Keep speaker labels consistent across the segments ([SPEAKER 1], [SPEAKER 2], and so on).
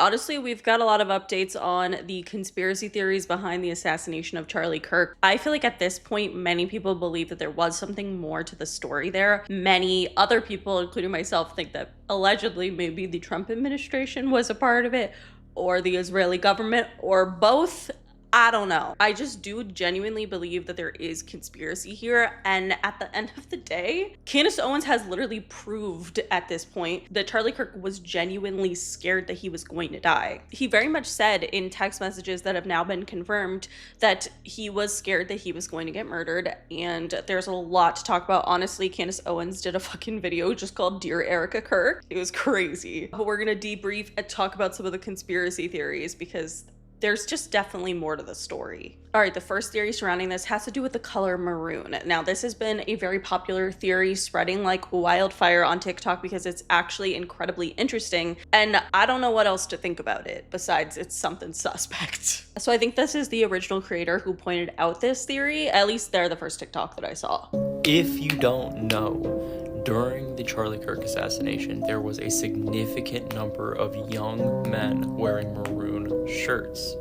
[SPEAKER 1] honestly, we've got a lot of updates on the conspiracy theories behind the assassination of Charlie Kirk. I feel like at this point, many people believe that there was something more to the story there. Many other people, including myself, think that allegedly maybe the Trump administration was a part of it, or the Israeli government, or both. I don't know. I just do genuinely believe that there is conspiracy here. And at the end of the day, Candace Owens has literally proved at this point that Charlie Kirk was genuinely scared that he was going to die. He very much said in text messages that have now been confirmed that he was scared that he was going to get murdered. And there's a lot to talk about. Honestly, Candace Owens did a fucking video just called Dear Erika Kirk. It was crazy. But we're gonna debrief and talk about some of the conspiracy theories because there's just definitely more to the story. All right, the first theory surrounding this has to do with the color maroon. Now, this has been a very popular theory spreading like wildfire on TikTok because it's actually incredibly interesting. And I don't know what else to think about it besides it's something suspect. So I think this is the original creator who pointed out this theory. At least they're the first TikTok that I saw.
[SPEAKER 2] If you don't know, during the Charlie Kirk assassination, there was a significant number of young men wearing maroon shirts.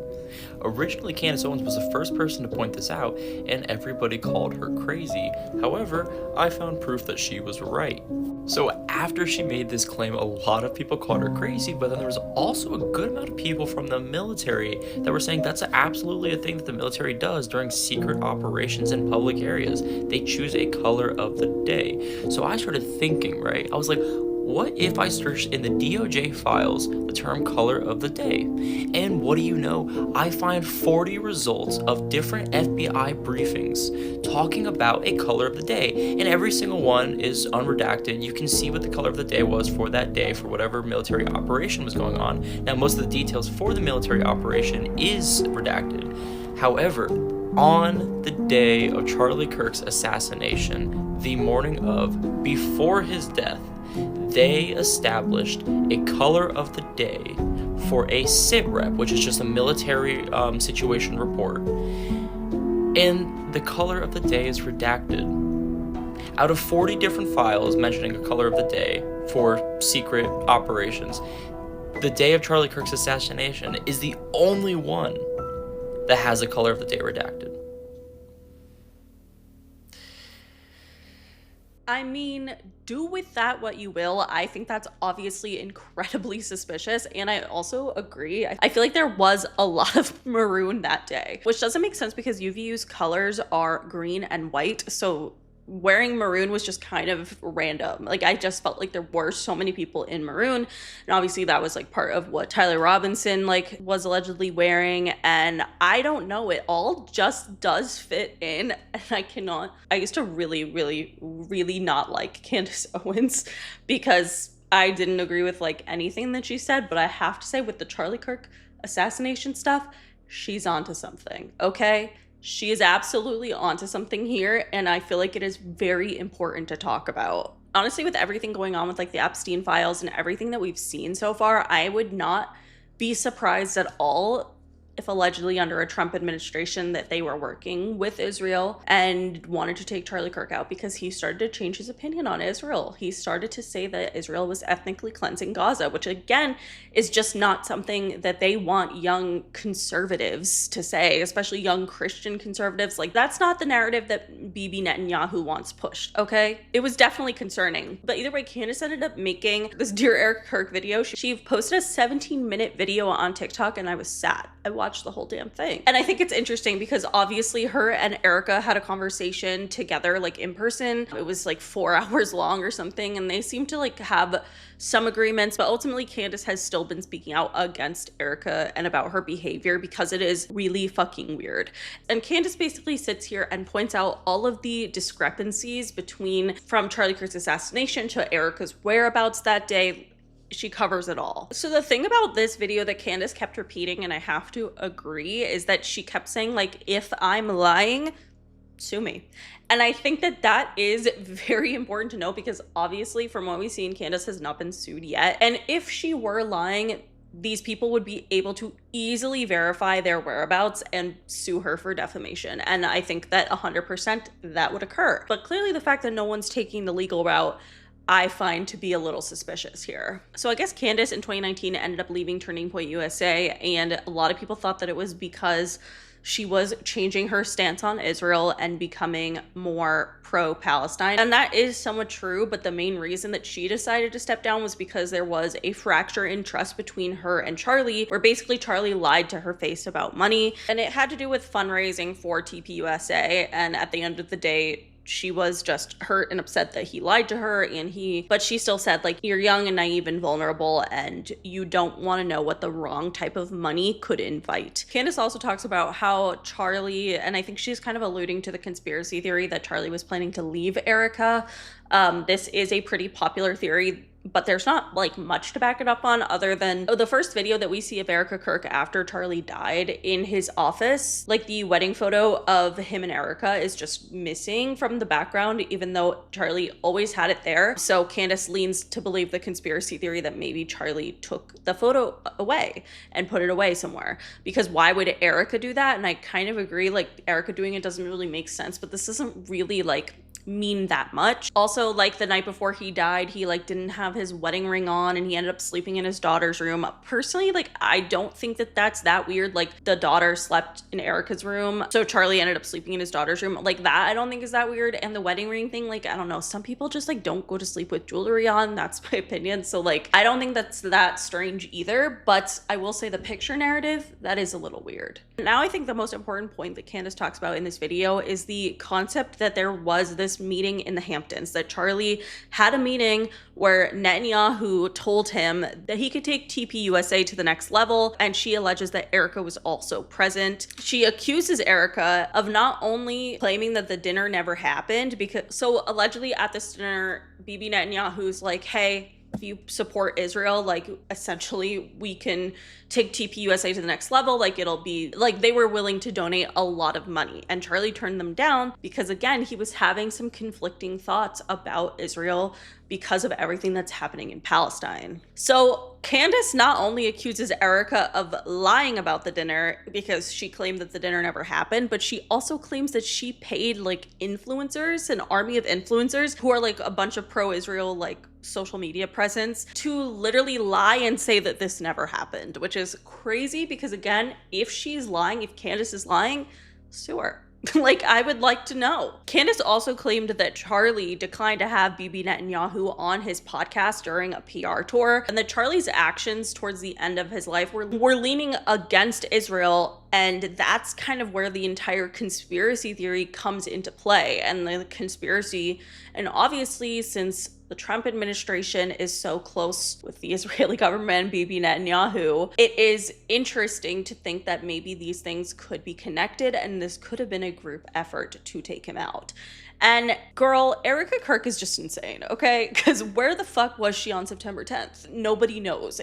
[SPEAKER 2] Originally, Candace Owens was the first person to point this out, and everybody called her crazy. However, I found proof that she was right. So after she made this claim, a lot of people called her crazy, but then there was also a good amount of people from the military that were saying that's absolutely a thing that the military does during secret operations in public areas. They choose a color of the day. So I started thinking, right? I was like, what if I searched in the DOJ files the term color of the day? And what do you know? I find 40 results of different FBI briefings talking about a color of the day. And every single one is unredacted. You can see what the color of the day was for that day for whatever military operation was going on. Now, most of the details for the military operation is redacted. However, on the day of Charlie Kirk's assassination, the morning of, before his death, they established a color of the day for a sit rep, which is just a military situation report. And the color of the day is redacted. Out of 40 different files mentioning a color of the day for secret operations, the day of Charlie Kirk's assassination is the only one that has a color of the day redacted.
[SPEAKER 1] I mean, do with that what you will. I think that's obviously incredibly suspicious. And I also agree. I feel like there was a lot of maroon that day, which doesn't make sense because UVU's colors are green and white. So wearing maroon was just kind of random. Like, I just felt like there were so many people in maroon, and obviously that was like part of what Tyler Robinson like was allegedly wearing. And I don't know, it all just does fit in. And I used to really not like Candace Owens because I didn't agree with like anything that she said, but I have to say with the Charlie Kirk assassination stuff, she's onto something, okay? She is absolutely onto something here, and I feel like it is very important to talk about. Honestly, with everything going on with like the Epstein files and everything that we've seen so far, I would not be surprised at all if allegedly under a Trump administration that they were working with Israel and wanted to take Charlie Kirk out because he started to change his opinion on Israel. He started to say that Israel was ethnically cleansing Gaza, which again is just not something that they want young conservatives to say, especially young Christian conservatives. Like, that's not the narrative that Bibi Netanyahu wants pushed, okay? It was definitely concerning. But either way, Candace ended up making this Dear Erika Kirk video. She posted a 17-minute video on TikTok, and I was sad. I watched the whole damn thing. And I think it's interesting because obviously her and Erika had a conversation together, like in person. It was like 4 hours long or something, and they seemed to like have some agreements, but ultimately Candace has still been speaking out against Erika and about her behavior because it is really fucking weird. And Candace basically sits here and points out all of the discrepancies from Charlie Kirk's assassination to Erika's whereabouts that day. She covers it all. So the thing about this video that Candace kept repeating, and I have to agree, is that she kept saying like, if I'm lying, sue me. And I think that that is very important to know because obviously from what we've seen, Candace has not been sued yet. And if she were lying, these people would be able to easily verify their whereabouts and sue her for defamation. And I think that 100% that would occur. But clearly the fact that no one's taking the legal route, I find to be a little suspicious here. So I guess Candace in 2019 ended up leaving Turning Point USA, and a lot of people thought that it was because she was changing her stance on Israel and becoming more pro-Palestine. And that is somewhat true, but the main reason that she decided to step down was because there was a fracture in trust between her and Charlie, where basically Charlie lied to her face about money. And it had to do with fundraising for TPUSA. And at the end of the day, she was just hurt and upset that he lied to her, but she still said, like, you're young and naive and vulnerable, and you don't want to know what the wrong type of money could invite. Candace also talks about how Charlie, and I think she's kind of alluding to the conspiracy theory that Charlie was planning to leave Erika. This is a pretty popular theory, but there's not like much to back it up on other than the first video that we see of Erika Kirk after Charlie died in his office. Like, the wedding photo of him and Erika is just missing from the background, even though Charlie always had it there. So Candace leans to believe the conspiracy theory that maybe Charlie took the photo away and put it away somewhere. Because why would Erika do that? And I kind of agree, like, Erika doing it doesn't really make sense, but this doesn't really like mean that much. Also, like, the night before he died, he like didn't have his wedding ring on and he ended up sleeping in his daughter's room. Personally, like, I don't think that that's that weird. Like, the daughter slept in Erika's room, so Charlie ended up sleeping in his daughter's room. Like, that I don't think is that weird. And the wedding ring thing, like, I don't know, some people just like don't go to sleep with jewelry on. That's my opinion. So like, I don't think that's that strange either, but I will say the picture narrative, that is a little weird. Now I think the most important point that Candace talks about in this video is the concept that there was this meeting in the Hamptons, that Charlie had a meeting where Netanyahu told him that he could take TPUSA to the next level, and she alleges that Erika was also present. She accuses Erika of not only claiming that the dinner never happened, so allegedly at this dinner, Bibi Netanyahu's like, hey, if you support Israel, like, essentially we can take TPUSA to the next level. Like, it'll be like, they were willing to donate a lot of money, and Charlie turned them down because, again, he was having some conflicting thoughts about Israel because of everything that's happening in Palestine. So Candace not only accuses Erika of lying about the dinner because she claimed that the dinner never happened, but she also claims that she paid like influencers, an army of influencers who are like a bunch of pro-Israel like social media presence, to literally lie and say that this never happened, which is crazy because, again, if she's lying, if Candace is lying, sue her. Like, I would like to know. Candace also claimed that Charlie declined to have Bibi Netanyahu on his podcast during a PR tour, and that Charlie's actions towards the end of his life were leaning against Israel, and that's kind of where the entire conspiracy theory comes into play. And the conspiracy, and obviously since the Trump administration is so close with the Israeli government and Bibi Netanyahu, it is interesting to think that maybe these things could be connected and this could have been a group effort to take him out. And girl, Erika Kirk is just insane, okay? Because where the fuck was she on September 10th? Nobody knows.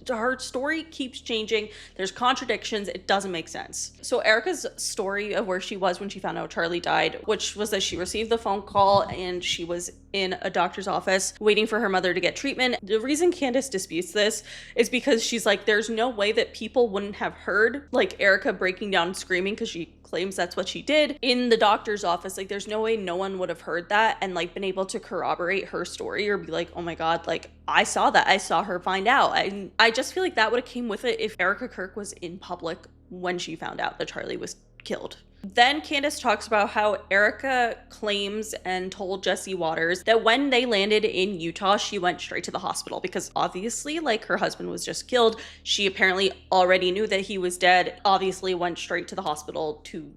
[SPEAKER 1] Her story keeps changing. There's contradictions. It doesn't make sense. So Erika's story of where she was when she found out Charlie died, which was that she received the phone call and she was in a doctor's office waiting for her mother to get treatment. The reason Candace disputes this is because she's like, there's no way that people wouldn't have heard like Erika breaking down and screaming, because she claims that's what she did in the doctor's office. Like, there's no way no one would have heard that and like been able to corroborate her story or be like, oh my god, like, I saw that, I saw her find out. And I just feel like that would have came with it if Erika Kirk was in public when she found out that Charlie was killed. Then Candace talks about how Erika claims and told Jesse Waters that when they landed in Utah, she went straight to the hospital because obviously, like, her husband was just killed. She apparently already knew that he was dead, obviously went straight to the hospital to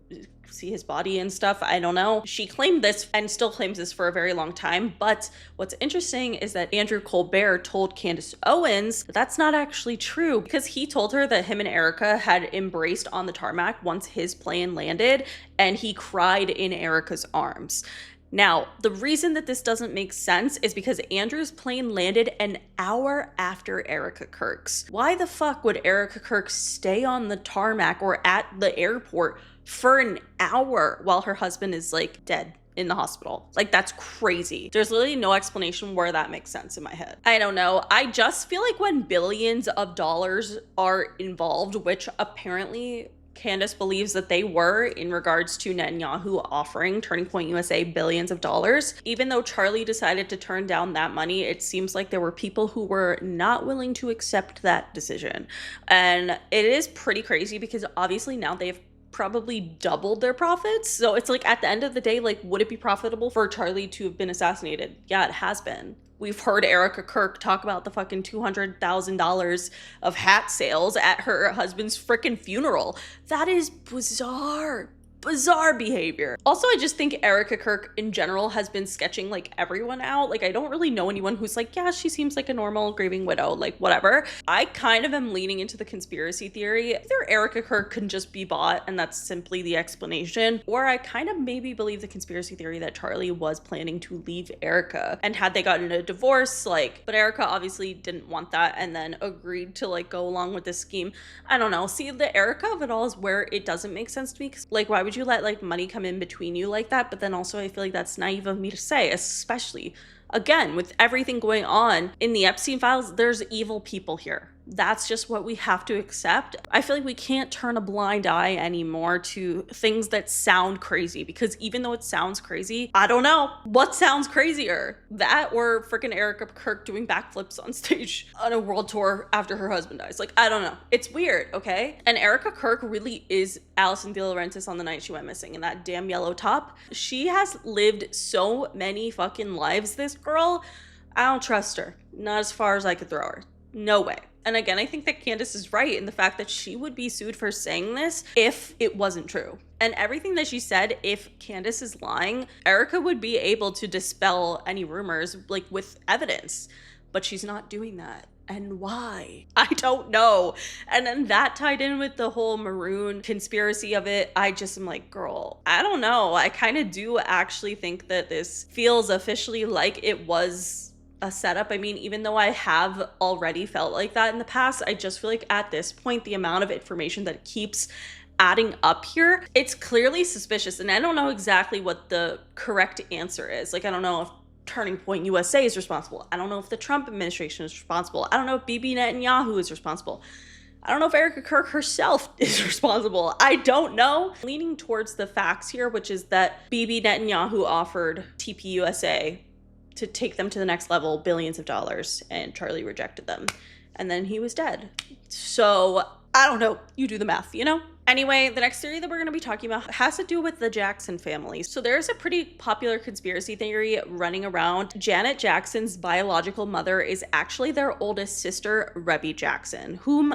[SPEAKER 1] see his body and stuff. I don't know. She claimed this and still claims this for a very long time. But what's interesting is that Andrew Colbert told Candace Owens that that's not actually true, because he told her that him and Erika had embraced on the tarmac once his plane landed, and he cried in Erika's arms. Now, the reason that this doesn't make sense is because Andrew's plane landed an hour after Erika Kirk's. Why the fuck would Erika Kirk stay on the tarmac or at the airport for an hour while her husband is like dead in the hospital? Like, that's crazy. There's literally no explanation where that makes sense in my head. I don't know. I just feel like when billions of dollars are involved, which apparently Candace believes that they were in regards to Netanyahu offering Turning Point USA billions of dollars. Even though Charlie decided to turn down that money, it seems like there were people who were not willing to accept that decision. And it is pretty crazy because obviously now they've probably doubled their profits. So it's like at the end of the day, like, would it be profitable for Charlie to have been assassinated? Yeah, it has been. We've heard Erika Kirk talk about the fucking $200,000 of hat sales at her husband's freaking funeral. That is bizarre. Bizarre behavior. Also, I just think Erika Kirk in general has been sketching like everyone out. Like, I don't really know anyone who's like, yeah, she seems like a normal grieving widow, like whatever. I kind of am leaning into the conspiracy theory. Either Erika Kirk can just be bought and that's simply the explanation, or I kind of maybe believe the conspiracy theory that Charlie was planning to leave Erika, and had they gotten a divorce, like, but Erika obviously didn't want that and then agreed to like go along with this scheme. I don't know. See, the Erika of it all is where it doesn't make sense to me. Like, why would you let like money come in between you like that? But then also I feel like that's naive of me to say, especially again with everything going on in the Epstein files. There's evil people here. That's just what we have to accept. I feel like we can't turn a blind eye anymore to things that sound crazy, because even though it sounds crazy, I don't know what sounds crazier, that or freaking Erika Kirk doing backflips on stage on a world tour after her husband dies. Like, I don't know. It's weird, okay? And Erika Kirk really is Alison De Laurentiis on the night she went missing in that damn yellow top. She has lived so many fucking lives, this girl. I don't trust her. Not as far as I could throw her. No way. And again, I think that Candace is right in the fact that she would be sued for saying this if it wasn't true. And everything that she said, if Candace is lying, Erika would be able to dispel any rumors, like, with evidence. But she's not doing that. And why? I don't know. And then that tied in with the whole maroon conspiracy of it. I just am like, girl, I don't know. I kind of do actually think that this feels officially like it was a setup. I mean, even though I have already felt like that in the past, I just feel like at this point, the amount of information that keeps adding up here, it's clearly suspicious. And I don't know exactly what the correct answer is. Like, I don't know if Turning Point USA is responsible. I don't know if the Trump administration is responsible. I don't know if Bibi Netanyahu is responsible. I don't know if Erika Kirk herself is responsible. I don't know. Leaning towards the facts here, which is that Bibi Netanyahu offered TPUSA to take them to the next level, billions of dollars, and Charlie rejected them. And then he was dead. So I don't know. You do the math, you know? Anyway, the next theory that we're going to be talking about has to do with the Jackson family. So there's a pretty popular conspiracy theory running around. Janet Jackson's biological mother is actually their oldest sister, Rebby Jackson, whom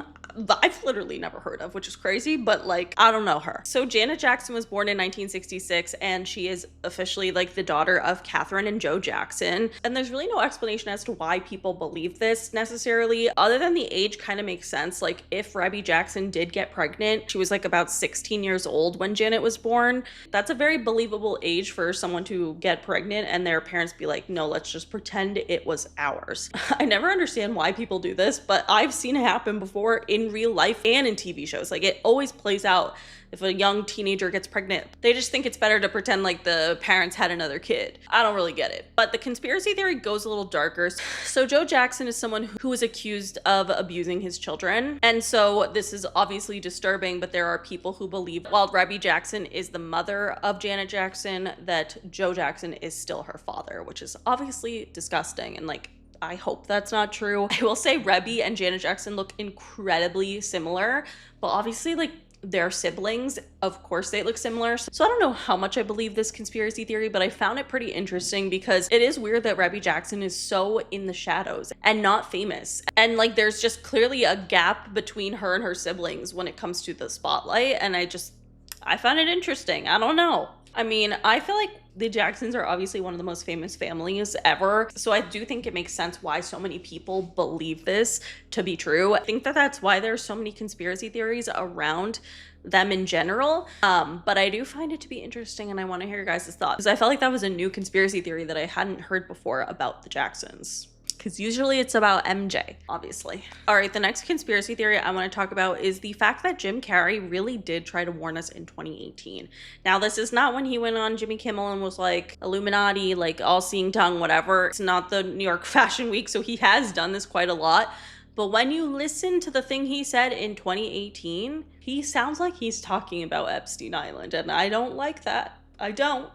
[SPEAKER 1] I've literally never heard of, which is crazy, but like, I don't know her. So Janet Jackson was born in 1966, and she is officially like the daughter of Catherine and Joe Jackson. And there's really no explanation as to why people believe this necessarily, other than the age kind of makes sense. Like, if Rebby Jackson did get pregnant, she was like about 16 years old when Janet was born. That's a very believable age for someone to get pregnant and their parents be like, no, let's just pretend it was ours. I never understand why people do this, but I've seen it happen before in real life and in TV shows. Like, it always plays out. If a young teenager gets pregnant, they just think it's better to pretend like the parents had another kid. I don't really get it. But the conspiracy theory goes a little darker. So Joe Jackson is someone who was accused of abusing his children. And so this is obviously disturbing, but there are people who believe while Rebby Jackson is the mother of Janet Jackson, that Joe Jackson is still her father, which is obviously disgusting. And like, I hope that's not true. I will say Rebby and Janet Jackson look incredibly similar, but obviously like they're siblings. Of course they look similar. So I don't know how much I believe this conspiracy theory, but I found it pretty interesting because it is weird that Rebby Jackson is so in the shadows and not famous. And like, there's just clearly a gap between her and her siblings when it comes to the spotlight. And I found it interesting. I don't know. I mean, I feel like the Jacksons are obviously one of the most famous families ever. So I do think it makes sense why so many people believe this to be true. I think that that's why there's so many conspiracy theories around them in general. But I do find it to be interesting, and I want to hear your guys' thoughts, because I felt like that was a new conspiracy theory that I hadn't heard before about the Jacksons. Because usually it's about MJ, obviously. All right, the next conspiracy theory I want to talk about is the fact that Jim Carrey really did try to warn us in 2018. Now, this is not when he went on Jimmy Kimmel and was like, Illuminati, like all-seeing tongue, whatever. It's not the New York Fashion Week, so he has done this quite a lot. But when you listen to the thing he said in 2018, He sounds like he's talking about Epstein Island, and I don't like that. I don't.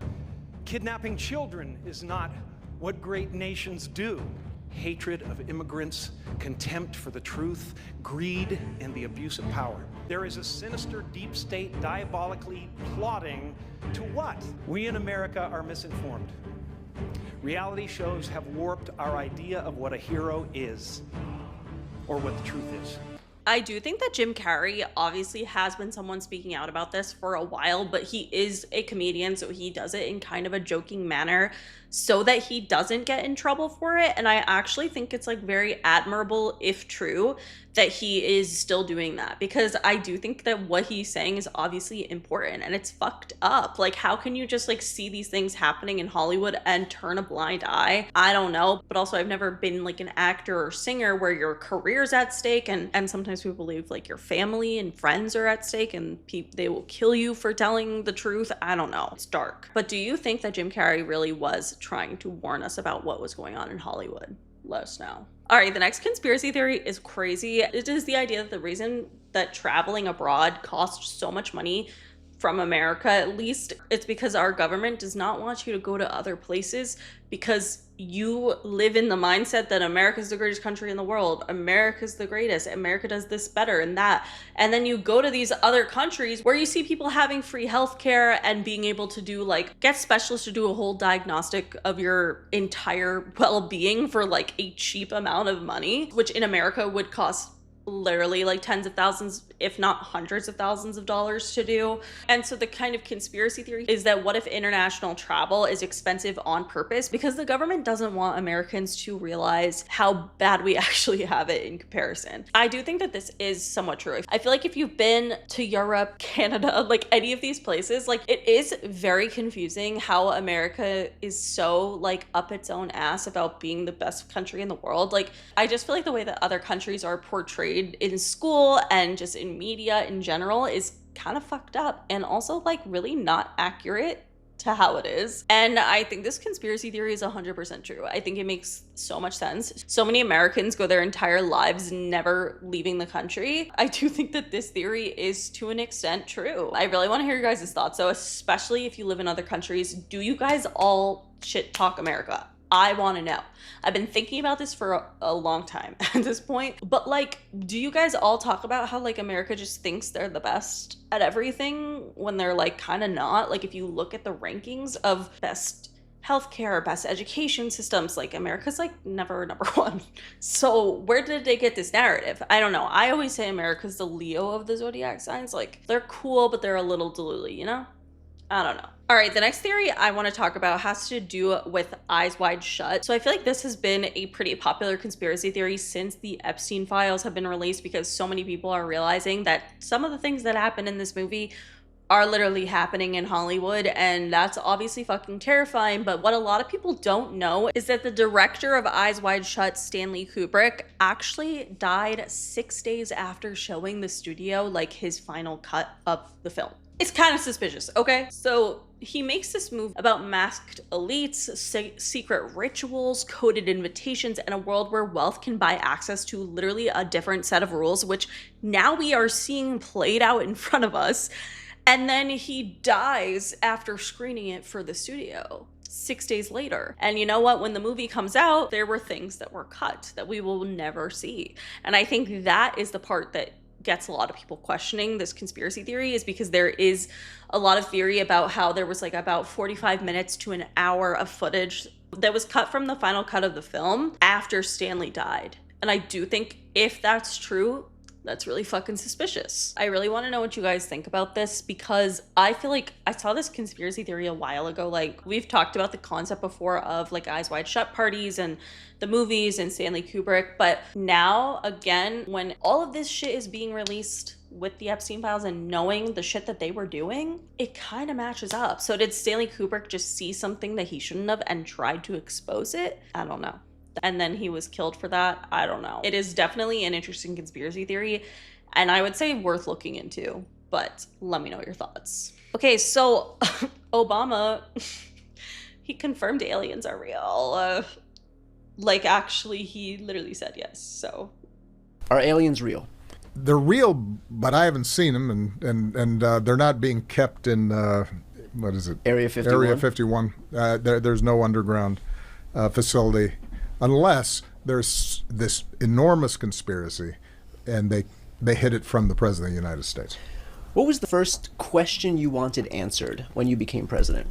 [SPEAKER 3] Kidnapping children is not what great nations do. Hatred of immigrants, contempt for the truth, greed, and the abuse of power. There is a sinister deep state diabolically plotting to what? We in America are misinformed. Reality shows have warped our idea of what a hero is, or what the truth is.
[SPEAKER 1] I do think that Jim Carrey obviously has been someone speaking out about this for a while, but he is a comedian, so he does it in kind of a joking manner so that he doesn't get in trouble for it. And I actually think it's like very admirable, if true, that he is still doing that, because I do think that what he's saying is obviously important and it's fucked up. Like, how can you just like see these things happening in Hollywood and turn a blind eye? I don't know. But also, I've never been like an actor or singer where your career's at stake, and sometimes people believe like your family and friends are at stake and they will kill you for telling the truth. I don't know. It's dark. But do you think that Jim Carrey really was trying to warn us about what was going on in Hollywood? Let us know. All right, the next conspiracy theory is crazy. It is the idea that the reason that traveling abroad costs so much money from America, at least, it's because our government does not want you to go to other places because you live in the mindset that America's the greatest country in the world. America's the greatest. America does this better and that. And then you go to these other countries where you see people having free healthcare and being able to do like, get specialists to do a whole diagnostic of your entire well-being for like a cheap amount of money, which in America would cost literally like tens of thousands, if not hundreds of thousands of dollars to do. And so the kind of conspiracy theory is that what if international travel is expensive on purpose because the government doesn't want Americans to realize how bad we actually have it in comparison. I do think that this is somewhat true. I feel like if you've been to Europe, Canada, like any of these places, like it is very confusing how America is so like up its own ass about being the best country in the world. Like I just feel like the way that other countries are portrayed in school and just in media in general is kind of fucked up and also like really not accurate to how it is. And I think this conspiracy theory is 100% true. I think it makes so much sense. So many Americans go their entire lives never leaving the country. I do think that this theory is to an extent true. I really want to hear your guys' thoughts. So especially if you live in other countries, do you guys all shit talk America? I want to know. I've been thinking about this for a long time at this point, but like, do you guys all talk about how like America just thinks they're the best at everything when they're like kind of not? Like if you look at the rankings of best healthcare, best education systems, like America's like never number one. So where did they get this narrative? I don't know. I always say America's the Leo of the zodiac signs. Like they're cool, but they're a little delulu, you know? I don't know. All right, the next theory I want to talk about has to do with Eyes Wide Shut. So I feel like this has been a pretty popular conspiracy theory since the Epstein files have been released because so many people are realizing that some of the things that happen in this movie are literally happening in Hollywood, and that's obviously fucking terrifying. But what a lot of people don't know is that the director of Eyes Wide Shut, Stanley Kubrick, actually died 6 days after showing the studio like his final cut of the film. It's kind of suspicious, okay? So he makes this move about masked elites, secret rituals, coded invitations, and a world where wealth can buy access to literally a different set of rules, which now we are seeing played out in front of us. And then he dies after screening it for the studio 6 days later. And you know what? When the movie comes out, there were things that were cut that we will never see. And I think that is the part that gets a lot of people questioning this conspiracy theory, is because there is a lot of theory about how there was like about 45 minutes to an hour of footage that was cut from the final cut of the film after Stanley died. And I do think if that's true, that's really fucking suspicious. I really want to know what you guys think about this, because I feel like I saw this conspiracy theory a while ago. Like we've talked about the concept before of like Eyes Wide Shut parties and the movies and Stanley Kubrick. But now again, when all of this shit is being released with the Epstein files and knowing the shit that they were doing, it kind of matches up. So did Stanley Kubrick just see something that he shouldn't have and tried to expose it? I don't know. And then he was killed for that. I don't know. It is definitely an interesting conspiracy theory, and I would say worth looking into, but let me know your thoughts. Okay, so Obama, he confirmed aliens are real. Like actually, he literally said yes, so.
[SPEAKER 4] Are aliens real? They're real, but I haven't seen them, and they're not being kept in what is it?
[SPEAKER 5] Area 51.
[SPEAKER 4] Area 51. There's no underground facility, unless there's this enormous conspiracy, and they hid it from the President of the United States.
[SPEAKER 5] What was the first question you wanted answered when you became president?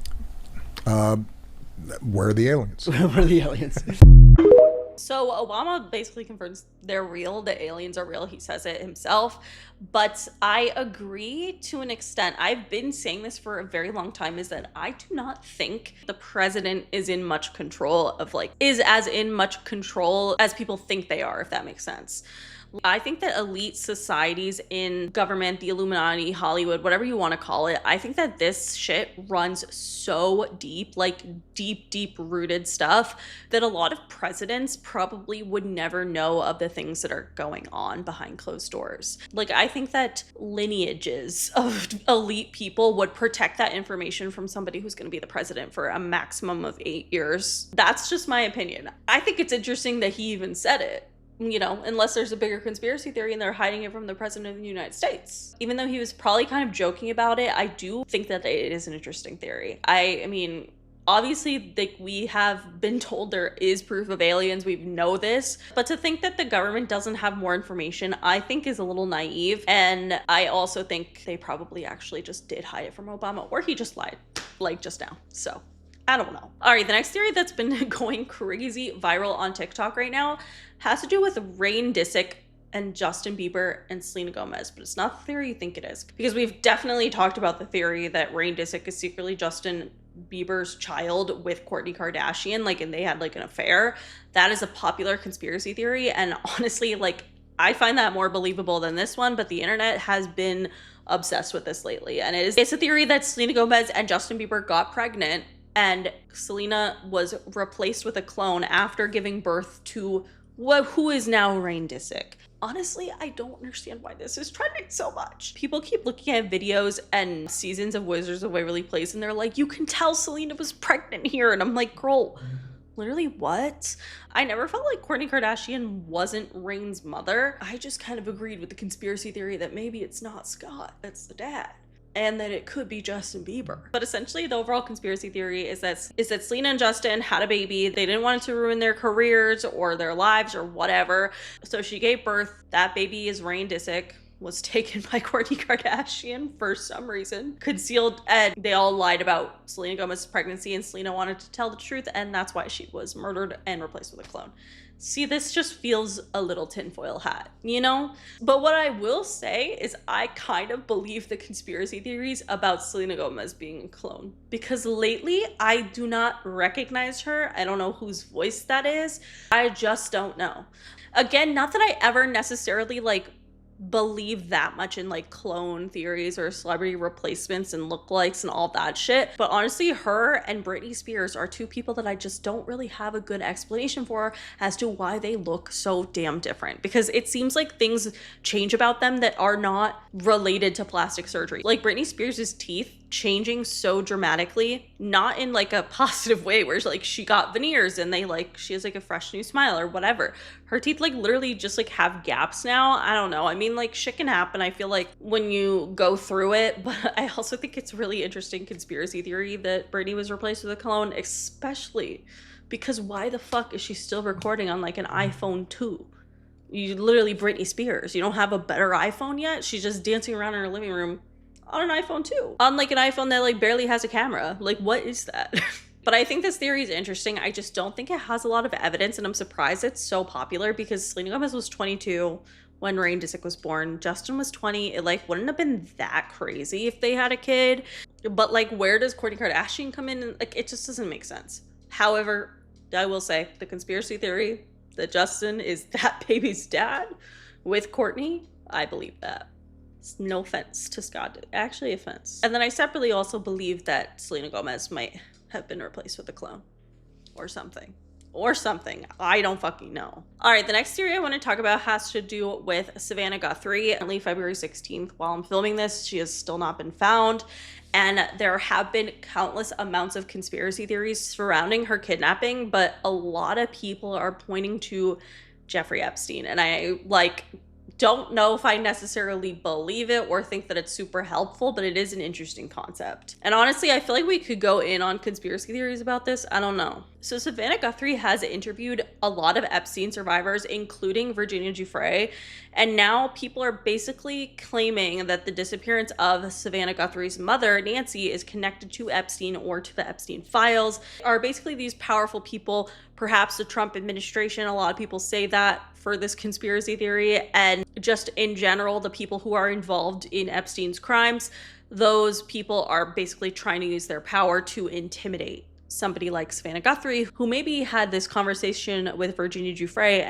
[SPEAKER 4] Where are the aliens?
[SPEAKER 5] Where are the aliens?
[SPEAKER 1] So Obama basically confirms they're real, the aliens are real. He says it himself. But I agree to an extent. I've been saying this for a very long time, is that I do not think the president is in much control of is as in much control as people think they are, if that makes sense. I think that elite societies in government, the Illuminati, Hollywood, whatever you want to call it, I think that this shit runs so deep, deep rooted stuff, that a lot of presidents probably would never know of the things that are going on behind closed doors. I think that lineages of elite people would protect that information from somebody who's going to be the president for a maximum of 8 years. That's just my opinion. I think it's interesting that he even said it. Unless there's a bigger conspiracy theory and they're hiding it from the president of the United States. Even though he was probably kind of joking about it, I do think that it is an interesting theory. I mean, obviously, we have been told there is proof of aliens. We know this. But to think that the government doesn't have more information, I think is a little naive. And I also think they probably actually just did hide it from Obama, or he just lied, just now. So I don't know. All right, the next theory that's been going crazy viral on TikTok right now has to do with Rain Disick and Justin Bieber and Selena Gomez, but it's not the theory you think it is. Because we've definitely talked about the theory that Rain Disick is secretly Justin Bieber's child with Kourtney Kardashian, and they had an affair. That is a popular conspiracy theory, and honestly, I find that more believable than this one, but the internet has been obsessed with this lately. And it's a theory that Selena Gomez and Justin Bieber got pregnant, and Selena was replaced with a clone after giving birth to who is now Rain Disick. Honestly, I don't understand why this is trending so much. People keep looking at videos and seasons of Wizards of Waverly Place, and they're like, you can tell Selena was pregnant here. And I'm like, girl, literally what? I never felt like Kourtney Kardashian wasn't Rain's mother. I just kind of agreed with the conspiracy theory that maybe it's not Scott, it's the dad, and that it could be Justin Bieber. But essentially, the overall conspiracy theory is that Selena and Justin had a baby. They didn't want it to ruin their careers or their lives or whatever. So she gave birth. That baby is Rain Disick, was taken by Kourtney Kardashian for some reason, concealed, and they all lied about Selena Gomez's pregnancy, and Selena wanted to tell the truth, and that's why she was murdered and replaced with a clone. See, this just feels a little tinfoil hat, But what I will say is I kind of believe the conspiracy theories about Selena Gomez being a clone. Because lately, I do not recognize her. I don't know whose voice that is. I just don't know. Again, not that I ever necessarily, believe that much in clone theories or celebrity replacements and lookalikes and all that shit. But honestly, her and Britney Spears are two people that I just don't really have a good explanation for as to why they look so damn different. Because it seems like things change about them that are not related to plastic surgery. Britney Spears' teeth changing so dramatically, not in a positive way where she got veneers and she has a fresh new smile or whatever. Her teeth literally just have gaps now. I don't know. I mean, shit can happen. I feel when you go through it, but I also think it's really interesting conspiracy theory that Britney was replaced with a clone, especially because why the fuck is she still recording on an iPhone 2? You literally Britney Spears. You don't have a better iPhone yet? She's just dancing around in her living room on an iPhone 2. On an iPhone that barely has a camera. What is that? But I think this theory is interesting. I just don't think it has a lot of evidence, and I'm surprised it's so popular because Selena Gomez was 22 when Rain Disick was born. Justin was 20. It wouldn't have been that crazy if they had a kid. But where does Kourtney Kardashian come in? It just doesn't make sense. However, I will say the conspiracy theory that Justin is that baby's dad with Kourtney, I believe that. No offense to Scott, actually offense. And then I separately also believe that Selena Gomez might have been replaced with a clone or something. I don't fucking know. All right, the next theory I want to talk about has to do with Savannah Guthrie. Only February 16th, while I'm filming this, she has still not been found. And there have been countless amounts of conspiracy theories surrounding her kidnapping, but a lot of people are pointing to Jeffrey Epstein. And I don't know if I necessarily believe it or think that it's super helpful, but it is an interesting concept. And honestly, I feel like we could go in on conspiracy theories about this. I don't know. So Savannah Guthrie has interviewed a lot of Epstein survivors, including Virginia Giuffre, and now people are basically claiming that the disappearance of Savannah Guthrie's mother, Nancy, is connected to Epstein or to the Epstein files. Are basically these powerful people, perhaps the Trump administration, a lot of people say that for this conspiracy theory, and just in general, the people who are involved in Epstein's crimes, those people are basically trying to use their power to intimidate somebody like Savannah Guthrie, who maybe had this conversation with Virginia Giuffre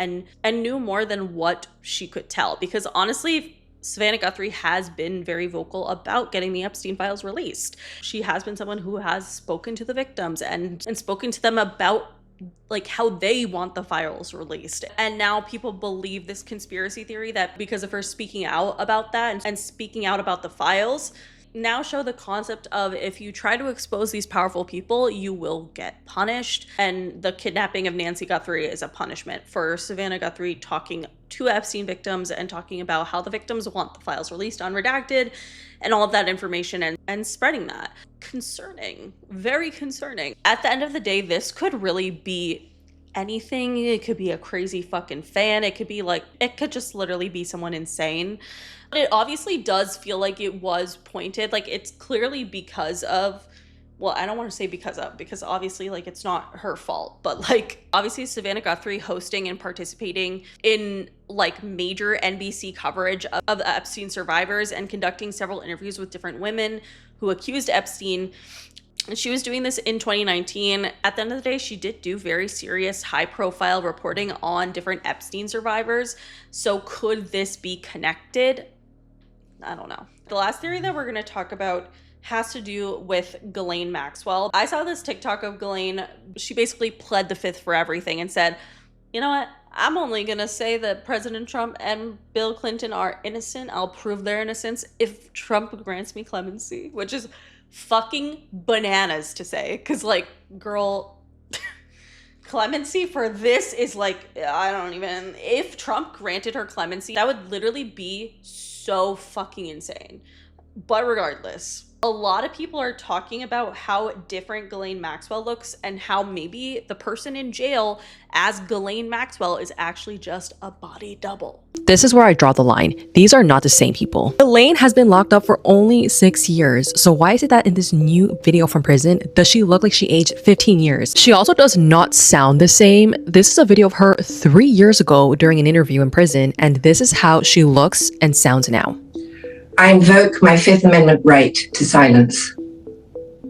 [SPEAKER 1] and knew more than what she could tell. Because honestly, Savannah Guthrie has been very vocal about getting the Epstein files released. She has been someone who has spoken to the victims and spoken to them about like how they want the files released. And now people believe this conspiracy theory that because of her speaking out about that and speaking out about the files, now show the concept of if you try to expose these powerful people, you will get punished. And the kidnapping of Nancy Guthrie is a punishment for Savannah Guthrie talking to Epstein victims and talking about how the victims want the files released unredacted and all of that information and spreading that. Concerning, very concerning. At the end of the day, this could really be anything. It could be a crazy fucking fan. It could be like, it could just literally be someone insane. But it obviously does feel like it was pointed. Like it's clearly because of, well, I don't want to say because obviously like it's not her fault, but like obviously Savannah Guthrie hosting and participating in like major NBC coverage of the Epstein survivors and conducting several interviews with different women who accused Epstein. And she was doing this in 2019. At the end of the day, she did do very serious, high-profile reporting on different Epstein survivors. So could this be connected? I don't know. The last theory that we're going to talk about has to do with Ghislaine Maxwell. I saw this TikTok of Ghislaine. She basically pled the fifth for everything and said, you know what? I'm only going to say that President Trump and Bill Clinton are innocent. I'll prove their innocence if Trump grants me clemency, which is fucking bananas to say. Because, like, girl, clemency for this is like, I don't even, if Trump granted her clemency, that would literally be so fucking insane. But regardless, a lot of people are talking about how different Ghislaine Maxwell looks and how maybe the person in jail as Ghislaine Maxwell is actually just a body double.
[SPEAKER 6] This is where I draw the line. These are not the same people. Ghislaine has been locked up for only 6 years. So why is it that in this new video from prison, does she look like she aged 15 years? She also does not sound the same. This is a video of her 3 years ago during an interview in prison, and this is how she looks and sounds now.
[SPEAKER 7] I invoke my Fifth Amendment right to silence.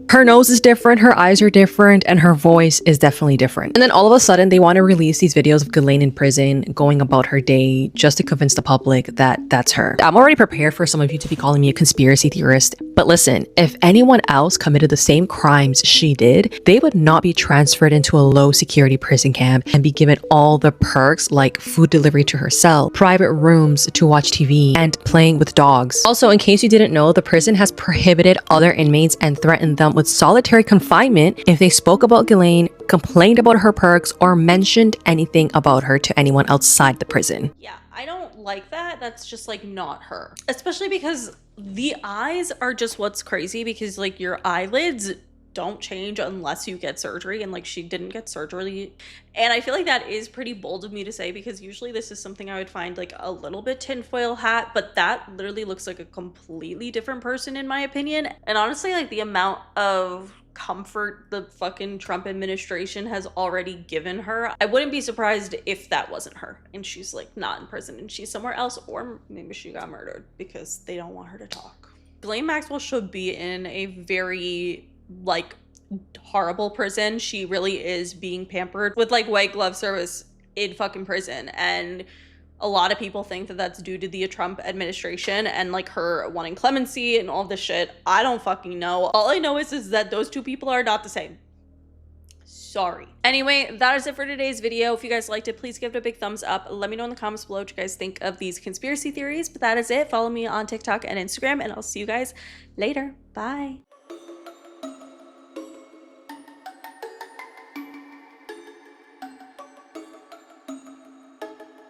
[SPEAKER 6] Her nose is different, her eyes are different, and her voice is definitely different. And then all of a sudden, they want to release these videos of Ghislaine in prison, going about her day, just to convince the public that that's her. I'm already prepared for some of you to be calling me a conspiracy theorist. But listen, if anyone else committed the same crimes she did, they would not be transferred into a low security prison camp and be given all the perks like food delivery to her cell, private rooms to watch TV, and playing with dogs. Also, in case you didn't know, the prison has prohibited other inmates and threatened them with solitary confinement if they spoke about Ghislaine, complained about her perks, or mentioned anything about her to anyone outside the prison.
[SPEAKER 1] Yeah, I don't like that. That's just like not her. Especially because the eyes are just what's crazy, because like your eyelids don't change unless you get surgery, and like she didn't get surgery. And I feel like that is pretty bold of me to say, because usually this is something I would find like a little bit tinfoil hat, but that literally looks like a completely different person in my opinion. And honestly, like the amount of comfort the fucking Trump administration has already given her, I wouldn't be surprised if that wasn't her and she's like not in prison and she's somewhere else, or maybe she got murdered because they don't want her to talk. Ghislaine Maxwell should be in a very like horrible prison. She really is being pampered with like white glove service in fucking prison, and a lot of people think that that's due to the Trump administration and like her wanting clemency and all this shit. I don't fucking know. All I know is that those two people are not the same. Sorry. Anyway, that is it for today's video. If you guys liked it, please give it a big thumbs up. Let me know in the comments below what you guys think of these conspiracy theories. But that is it. Follow me on TikTok and Instagram, and I'll see you guys later. Bye.